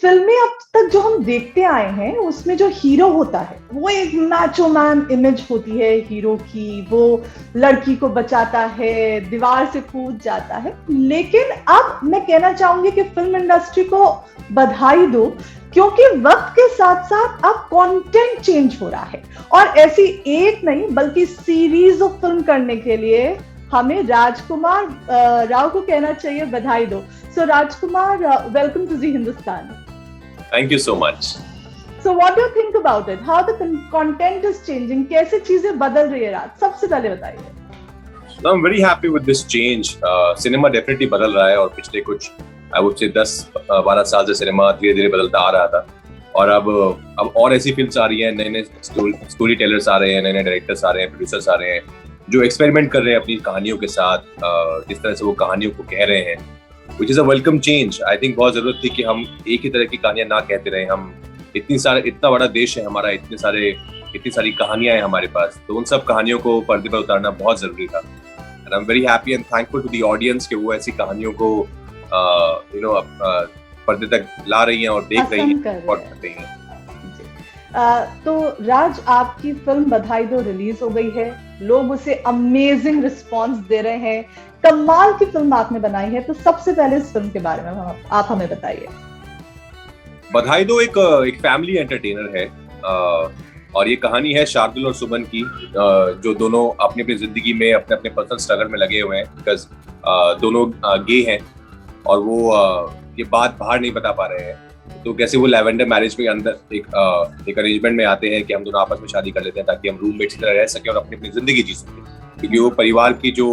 फिल्में अब तक जो हम देखते आए हैं उसमें जो हीरो होता है वो एक मैचो मैन इमेज होती है हीरो की, वो लड़की को बचाता है, दीवार से कूद जाता है। लेकिन अब मैं कहना चाहूंगी कि फिल्म इंडस्ट्री को बधाई दो, क्योंकि वक्त के साथ साथ अब कंटेंट चेंज हो रहा है और ऐसी एक नहीं बल्कि सीरीज ऑफ फिल्म करने के लिए हमें राजकुमार राव को कहना चाहिए बधाई दो। So Rajkumar, welcome to Zee Hindustan. Thank you so much. So what do you think about it? How the content is changing? कैसे चीजें बदल रही है राज? सबसे पहले बताइए। I'm very happy with this change. Cinema definitely बदल रहा है और पिछले कुछ I would say 10-12 साल से सिनेमा धीरे-धीरे बदलता आ रहा था और अब और ऐसी फिल्म्स आ रही हैं, नए-नए स्टोरी टेलर्स आ रहे हैं, नए-नए डायरेक्टर्स आ रहे हैं, प्रोड्यूसर्स आ रहे हैं जो एक्सपेरिमेंट कर रहे हैं अपनी कहानियों के साथ, जिस तरह से वो कहानियों को कह रहे हैं, which is a welcome change. I think बहुत जरूरत थी कि हम एक ही तरह की कहानियां ना कहते रहे। हम इतना बड़ा देश है हमारा, इतनी सारी कहानियां हैं हमारे पास, तो उन सब कहानियों को पर्दे पर उतारना बहुत जरूरी था। And I'm very happy and thankful to the audience कि वो ऐसी कहानियों को पर्दे तक ला रही हैं और देख रही हैं और कर रही हैं। तो राज, आपकी फिल्म बधाई दो रिलीज हो गई है, लोग उसे अमेजिंग रिस्पांस दे रहे हैं, कमाल की फिल्म आपने बनाई है। तो सबसे पहले इस फिल्म के बारे में आप हमें बताइए। बधाई दो एक फैमिली एंटरटेनर है और ये कहानी है शार्दुल और सुमन की, जो दोनों अपनी अपनी जिंदगी में अपने पर्सनल स्ट्रगल में लगे हुए हैं, बिकॉज दोनों गे हैं और वो ये बात बाहर नहीं बता पा रहे हैं। तो कैसे वो लैवेंडर मैरिज में अंदर एक अरेंजमेंट में आते हैं कि हम दोनों आपस में शादी कर लेते हैं ताकि हम रूममेट्स की तरह रह सकें और अपनी अपनी जिंदगी जी सकें, क्योंकि वो परिवार की जो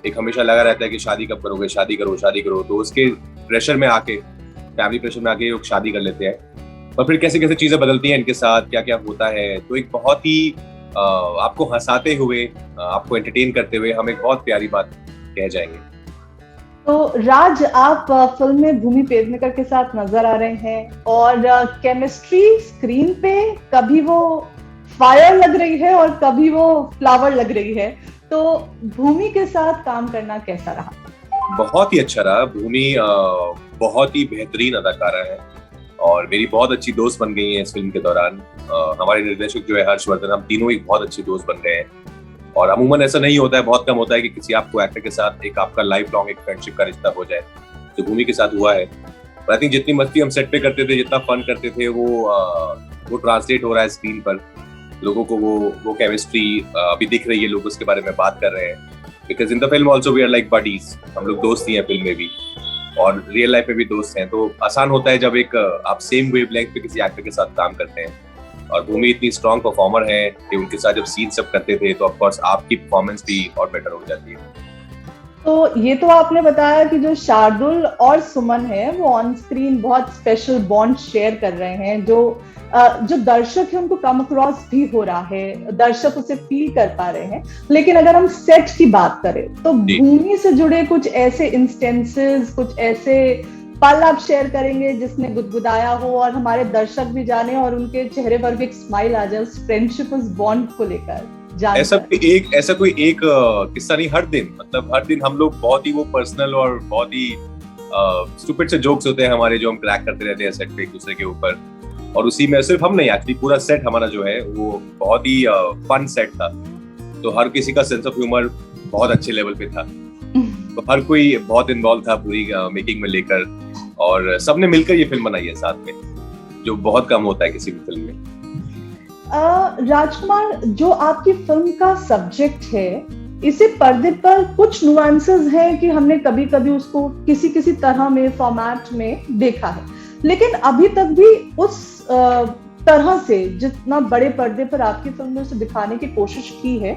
एक हमेशा लगा रहता है कि शादी कब करोगे, शादी करो, तो उसके प्रेशर में आके, फैमिली प्रेशर में आके लोग शादी कर लेते हैं और फिर कैसे कैसे चीजें बदलती हैं इनके साथ, क्या क्या होता है। तो एक बहुत ही आपको हंसाते हुए, आपको एंटरटेन करते हुए हम एक बहुत प्यारी बात कह जाएंगे। तो राज, आप फिल्म में भूमि पेडनेकर के साथ नजर आ रहे हैं और केमिस्ट्री स्क्रीन पे कभी वो फायर लग रही है और कभी वो फ्लावर लग रही है, तो भूमि के साथ काम करना कैसा रहा? बहुत ही अच्छा रहा। भूमि बहुत ही बेहतरीन अदाकारा है और मेरी बहुत अच्छी दोस्त बन गई है इस फिल्म के दौरान। हमारे निर्देशक जो है हर्षवर्धन, हम तीनों एक बहुत अच्छे दोस्त बन गए हैं और अमूमन ऐसा नहीं होता है, बहुत कम होता है कि किसी आपको एक्टर के साथ एक आपका लाइफ लॉन्ग एक फ्रेंडशिप का रिश्ता हो जाए, तो भूमि के साथ हुआ है। आई थिंक जितनी मस्ती हम सेट पे करते थे, जितना फन करते थे, वो ट्रांसलेट हो रहा है स्क्रीन पर। लोगों को वो केमिस्ट्री अभी दिख रही है, लोग उसके बारे में बात कर रहे हैं, because in the film also we are like buddies. हम लोग दोस्त ही हैं फिल्म में भी और रियल लाइफ में भी दोस्त हैं, तो आसान होता है जब एक आप सेम वेवलेंथ पे किसी एक्टर के साथ काम करते हैं। और भूमि इतनी स्ट्रॉन्ग परफॉर्मर है कि उनके साथ जब सीन सब करते थे तो ऑफ कोर्स आपकी परफॉर्मेंस भी और बेटर हो जाती है। तो ये तो आपने बताया कि जो शार्दुल और सुमन है वो ऑन स्क्रीन बहुत स्पेशल बॉन्ड शेयर कर रहे हैं, जो दर्शक है उनको कम अक्रॉस भी हो रहा है, दर्शक उसे फील कर पा रहे हैं। लेकिन अगर हम सेट की बात करें तो भूमि से जुड़े कुछ ऐसे इंस्टेंसेस, कुछ ऐसे पल आप शेयर करेंगे जिसने गुदगुदाया हो और हमारे दर्शक भी जाने और उनके चेहरे पर भी एक स्माइल आ जाए उस फ्रेंडशिप, उस बॉन्ड को लेकर। ऐसा कोई एक किस्सा नहीं, हर दिन हम लोग बहुत ही वो पर्सनल और बहुत ही स्टूपिड से जोक्स होते हैं हमारे, जो हम क्रैक करते रहते हैं सेट पे एक दूसरे के ऊपर। और उसी में सिर्फ हम नहीं, एक्चुअली पूरा सेट हमारा जो है वो बहुत ही फन सेट था, तो हर किसी का सेंस ऑफ ह्यूमर बहुत अच्छे लेवल पे था, तो हर कोई बहुत इन्वॉल्व था पूरी मेकिंग में लेकर, और सबने मिलकर ये फिल्म बनाई है साथ में, जो बहुत कम होता है किसी भी फिल्म में। राजकुमार, जो आपकी फिल्म का सब्जेक्ट है, इसे पर्दे पर कुछ नुआंसेस हैं कि हमने कभी कभी उसको किसी तरह में फॉर्मेट में देखा है, लेकिन अभी तक भी उस तरह से जितना बड़े पर्दे पर आपकी फिल्म में उसे दिखाने की कोशिश की है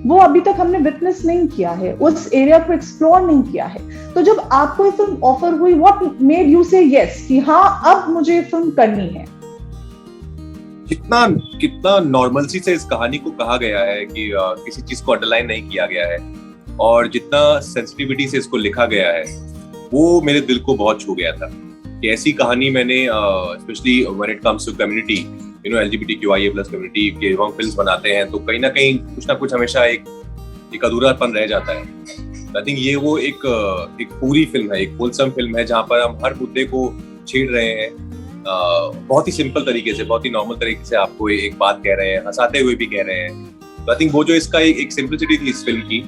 वो अभी तक हमने विटनेस नहीं किया है, उस एरिया को एक्सप्लोर नहीं किया है। तो जब आपको ये फिल्म ऑफर हुई, व्हाट मेड यू से यस कि हाँ अब मुझे ये फिल्म करनी है? कितना नॉर्मलसी से इस कहानी को कहा गया है कि किसी चीज को अंडरलाइन नहीं किया गया है, और जितना सेंसिटिविटी से इसको लिखा गया है वो मेरे दिल को बहुत छू गया था कि ऐसी कहानी मैंने specially when it comes to community, LGBTQIA+ community के हम फिल्म्स बनाते हैं तो कहीं ना कहीं कुछ ना कुछ हमेशा एक अधूरापन रह जाता है। आई थिंक ये वो एक पूरी फिल्म है, एक होलसम फिल्म है जहाँ पर हम हर मुद्दे को छेड़ रहे हैं बहुत ही सिंपल तरीके से, बहुत ही नॉर्मल तरीके से आपको एक बात कह रहे हैं, हंसाते हुए भी कह रहे हैं। तो आई थिंक वो जो इसका एक सिंपलिसिटी थी इस फिल्म की,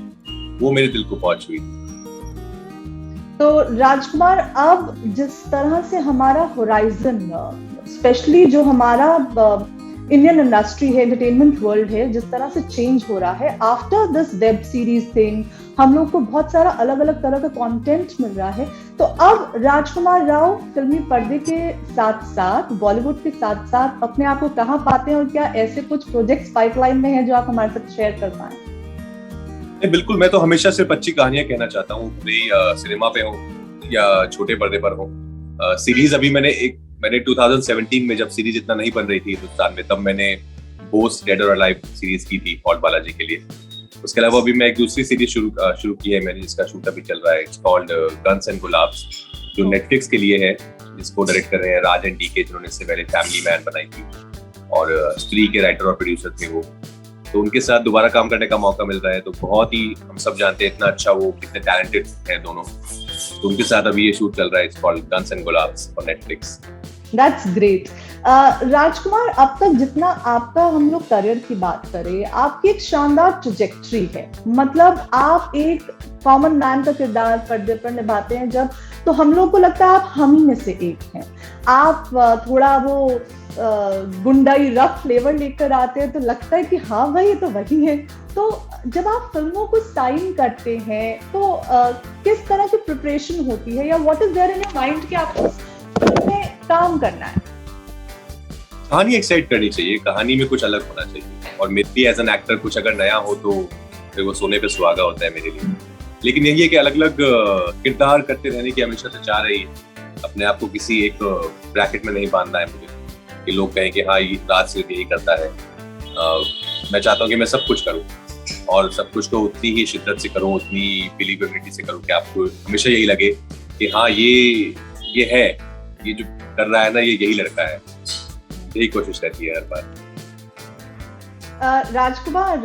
वो मेरे दिल को पहुंच हुई। तो राजकुमार, अब जिस तरह से हमारा होराइजन, स्पेशली जो हमारा इंडियन इंडस्ट्री है, एंटरटेनमेंट वर्ल्ड है, जिस तरह से चेंज हो रहा है after this web series thing, हम लोग को बहुत सारा अलग अलग तरह का कंटेंट मिल रहा है। तो अब राजकुमार राव फिल्मी पर्दे के साथ साथ, बॉलीवुड के साथ साथ अपने आप को कहाँ पाते हैं, और क्या ऐसे कुछ प्रोजेक्ट्स पाइपलाइन में हैं जो आप हमारे साथ शेयर कर पाएं? बिल्कुल, मैं तो हमेशा सिर्फ अच्छी कहानियां कहना चाहता हूँ, भले सिनेमा पे हो या छोटे पर्दे पर हो। सीरीज अभी मैंने 2017 में, जब सीरीज इतना नहीं बन रही थी हिंदुस्तान में, तब मैंने बोस डेड और अलाइव सीरीज की थी फॉल्ट बालाजी के लिए। उसके अलावा अभी मैं एक दूसरी सीरीज शुरू की है मैंने, जिसका शूट अभी चल रहा है। It's called guns and Gulaabs, जो नेटफ्लिक्स के लिए है, जिसको डायरेक्ट कर रहे हैं राज एंड डीके, जिन्होंने इससे पहले फैमिली मैन बनाई थी, और स्त्री के राइटर और प्रोड्यूसर थे वो। तो उनके साथ दोबारा काम करने का मौका मिल रहा है। तो बहुत ही, हम सब जानते हैं इतना अच्छा वो, कितने टैलेंटेड हैं दोनों। तो उनके साथ अभी ये शूट चल रहा है। It's called guns and Gulaabs for Netflix. That's great. Rajkummar, अब तक जितना आपका हम लोग करियर की बात करें, आपकी एक शानदार ट्रजेक्ट्री है। मतलब आप एक कॉमन मैन का किरदार पर्दे पर निभाते हैं जब, तो हम लोग को लगता है आप हम ही में से एक हैं। आप थोड़ा वो गुंडाई रफ फ्लेवर लेकर आते हैं, तो लगता है कि हाँ भाई ये तो वही है। तो जब आप फिल्मों को साइन करते हैं तो किस तरह की प्रिपरेशन होती है, या what is there in your mind कि आपको में काम करना है? कहानी एक्साइट करनी चाहिए, कहानी में कुछ अलग होना चाहिए, और मेरे लिए एज एन एक्टर कुछ अगर नया हो तो फिर वो सोने पे सुहागा होता है मेरे लिए। लेकिन यही है कि अलग अलग किरदार करते रहने की हमेशा से चाह रही है। अपने आप को किसी एक ब्रैकेट में नहीं बांधना है मुझे, कि लोग कहें कि हाँ ये राज सिर्फ यही करता है। मैं चाहता हूँ कि मैं सब कुछ करूँ, और सब कुछ को उतनी ही शिद्दत से करूँ, उतनी बिलीवेबिलिटी से करूँ कि आपको हमेशा यही लगे कि हाँ ये है, ये जो कर रहा है ना, ये यही लड़का है। यही कोशिश रहती है हर बार। राजकुमार,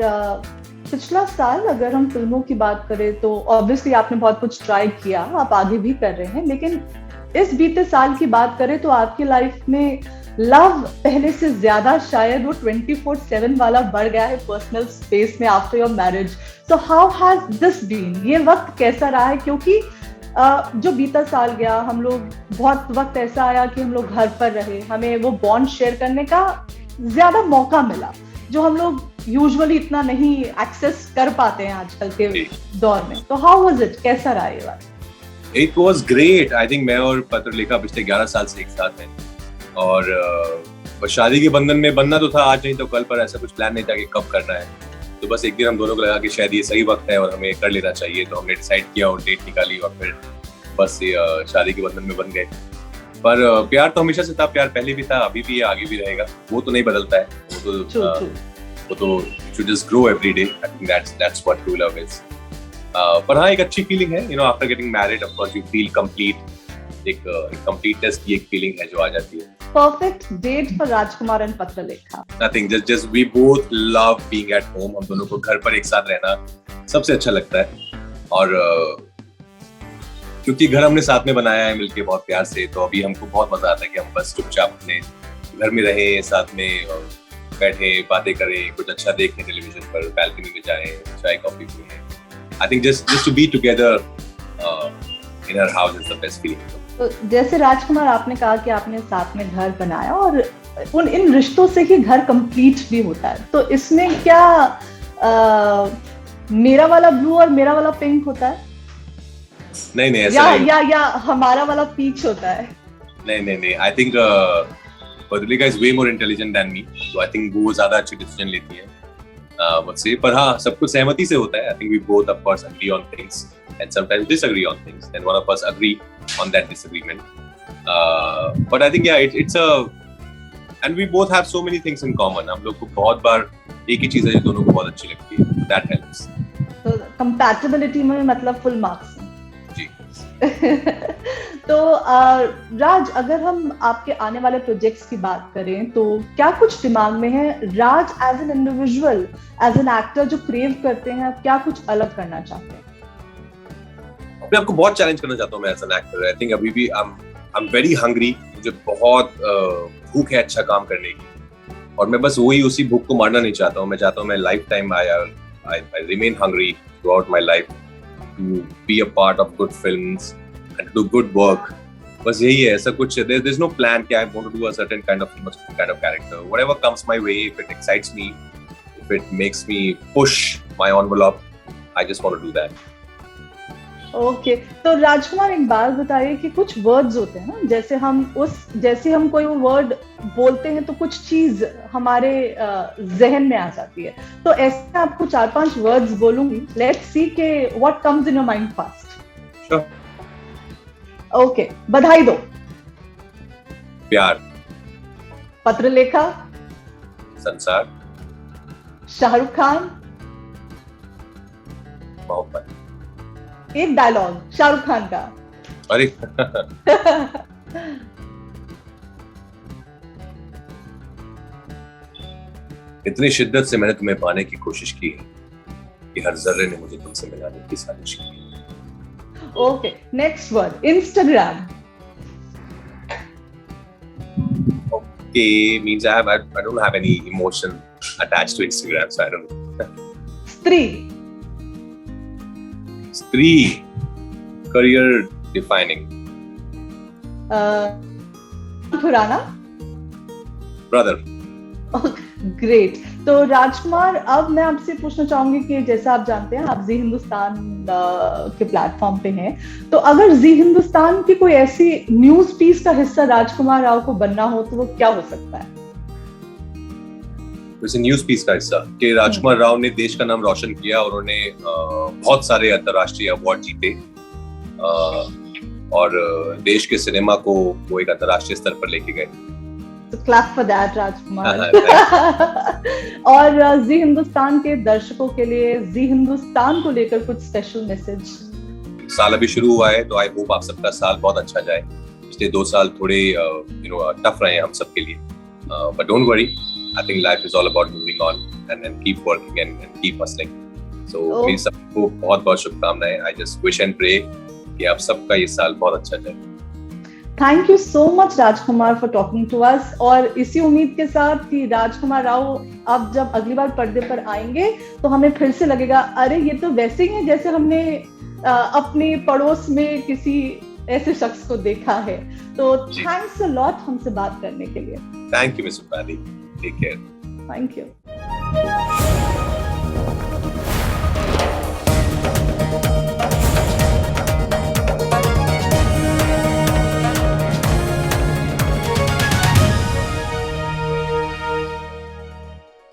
पिछला साल अगर हम फिल्मों की बात करें तो ऑब्वियसली आपने बहुत कुछ ट्राई किया, आप आगे भी कर रहे हैं, लेकिन इस बीते साल की बात करें तो आपकी लाइफ में लव पहले से ज्यादा शायद वो 24/7 वाला बढ़ गया है पर्सनल स्पेस में after your marriage. So how has this been? ये वक्त कैसा रहा है? क्योंकि जो बीता साल गया, हम लोग बहुत वक्त ऐसा आया कि हम लोग घर पर रहे, हमें वो बॉन्ड शेयर करने का ज्यादा मौका मिला, जो हम लोग यूजुअली इतना नहीं एक्सेस कर पाते हैं आजकल के दौर में। तो हाउ वाज इट? कैसा रहा ये बात? It was great. I think मैं और पत्रलेखा पिछले 11 साल से एक साथ हैं, और शादी के बंधन में बनना तो था आज नहीं तो कल, पर ऐसा कुछ प्लान नहीं था कि कब करना है। तो बस एक दिन हम दोनों को लगा कि शायद ये सही वक्त है और हमें कर लेना चाहिए, तो हमने डिसाइड किया और डेट निकाली, और फिर बस ये शादी के बंधन में बन गए। पर प्यार तो हमेशा से था, प्यार पहले भी था, अभी भी है, आगे भी रहेगा। वो तो नहीं बदलता है, वो तो should just grow every day. I think that's what true love is. पर हाँ, एक अच्छी फीलिंग है, after getting married of course you feel complete. एक कंप्लीटनेस की एक फीलिंग है जो आ जाती है। Perfect date for Rajkumar and Patralekha? Nothing, just we both love being at home. हम दोनों को घर पर एक साथ रहना सबसे अच्छा लगता है, और क्योंकि घर हमने साथ में बनाया है मिलके बहुत प्यार से, तो अभी हमको बहुत मजा आता है कि हम बस चुपचाप अपने घर में रहें, साथ में बैठे बातें करें, कुछ अच्छा देखें टेलीविजन पर, बैल्कनी में जाएं, चाय कॉफी पिएं। I think just to be together in our house is the best feeling. तो जैसे राजकुमार आपने कहा कि आपने साथ में घर बनाया, और इन रिश्तों से ही घर कंप्लीट भी होता है, तो इसमें क्या मेरा वाला ब्लू और मेरा वाला पिंक होता है? नहीं ऐसा नहीं। या हमारा वाला पीच होता है? नहीं I think Patralekha is way more intelligent than me, so I think वो ज्यादा अच्छी डिसीजन लेती है मुझसे। पर हाँ, सब कुछ सहमति से होता है। I think we both of course agree on things and sometimes disagree on things, and one of us agree on that disagreement. But I think it's and we both have so many things in common. हम लोग को बहुत बार एक ही चीज है जो दोनों को बहुत अच्छी लगती है, that helps. तो compatibility में मतलब full marks जी। तो राज, अगर हम आपके आने वाले प्रोजेक्ट्स की बात करें तो क्या कुछ दिमाग में है? Raj as an individual, as an actor जो क्रेव करते हैं, आप क्या कुछ अलग करना चाहते हैं? मैं आपको बहुत चैलेंज करना चाहता हूँ मैं as an actor. I think अभी भी आई एम वेरी हंग्री मुझे बहुत भूख है अच्छा काम करने की, और मैं बस उसी भूख को मारना नहीं चाहता हूँ। मैं चाहता हूँ मैं life time I remain hungry throughout my life to be a part of good films and do good work. बस यही है, ऐसा कुछ there's no plan कि I want to do a certain kind of character. Whatever comes my way, if it excites me, if it makes me push my envelope, I just want to do that. Okay तो राजकुमार एक बात बताइए कि कुछ words होते हैं ना, जैसे हम कोई वर्ड बोलते हैं तो कुछ चीज हमारे जहन में आ जाती है, तो ऐसे आपको 4-5 वर्ड्स बोलूंगी, लेट्स सी के what comes in your mind fast. Sure. Okay, बधाई दो, प्यार, पत्रलेखा, संसार, शाहरुख खान, मोहब्बत। एक डायलॉग शाहरुख खान का। अरे इतनी शिद्दत से मैंने तुम्हें पाने की कोशिश की है कि हर जर्रे ने मुझे तुमसे मिलाने की साजिश की। Okay, next word Instagram. Okay, means I don't have any emotion attached to Instagram, so I don't. स्त्री। Stree, career defining. Khurrana. Brother. Great. तो राजकुमार, अब मैं आपसे पूछना चाहूंगी कि जैसा आप जानते हैं आप जी हिंदुस्तान के प्लेटफॉर्म पे हैं, तो अगर जी हिंदुस्तान की कोई ऐसी न्यूज पीस का हिस्सा राजकुमार राव को बनना हो तो वो क्या हो सकता है? वैसे न्यूज पीस का हिस्सा कि राजकुमार राव ने देश का नाम रोशन किया और उन्होंने बहुत सारे अंतर्राष्ट्रीय अवार्ड जीते, और देश के सिनेमा को वो एक अंतर्राष्ट्रीय स्तर पर लेके गए। So clap for that, राजकुमार। और जी हिंदुस्तान के दर्शकों के लिए जी हिंदुस्तान को लेकर कुछ स्पेशल मैसेज? साल अभी शुरू हुआ है, तो आई होप आप सबका साल बहुत अच्छा जाए। पिछले 2 साल थोड़े टफ रहे हैं हम सबके लिए, but don't worry, I think life is all about moving on and keep working and keep hustling. So please सबको बहुत बहुत शुभकामनाएं। I just wish and pray कि आप सबका ये साल बहुत अच्छा जाए। Thank you so much Rajkummar for talking to us, और इसी उम्मीद के साथ कि राजकुमार राव अब जब अगली बार पर्दे पर आएंगे तो हमें फिर से लगेगा अरे ये तो वैसे ही है जैसे हमने अपने पड़ोस में किसी ऐसे शख्स को देखा है। तो थैंक्स अ लॉट हमसे बात करने के लिए। थैंक यू मिस उपाधि, टेक केयर। Thank you.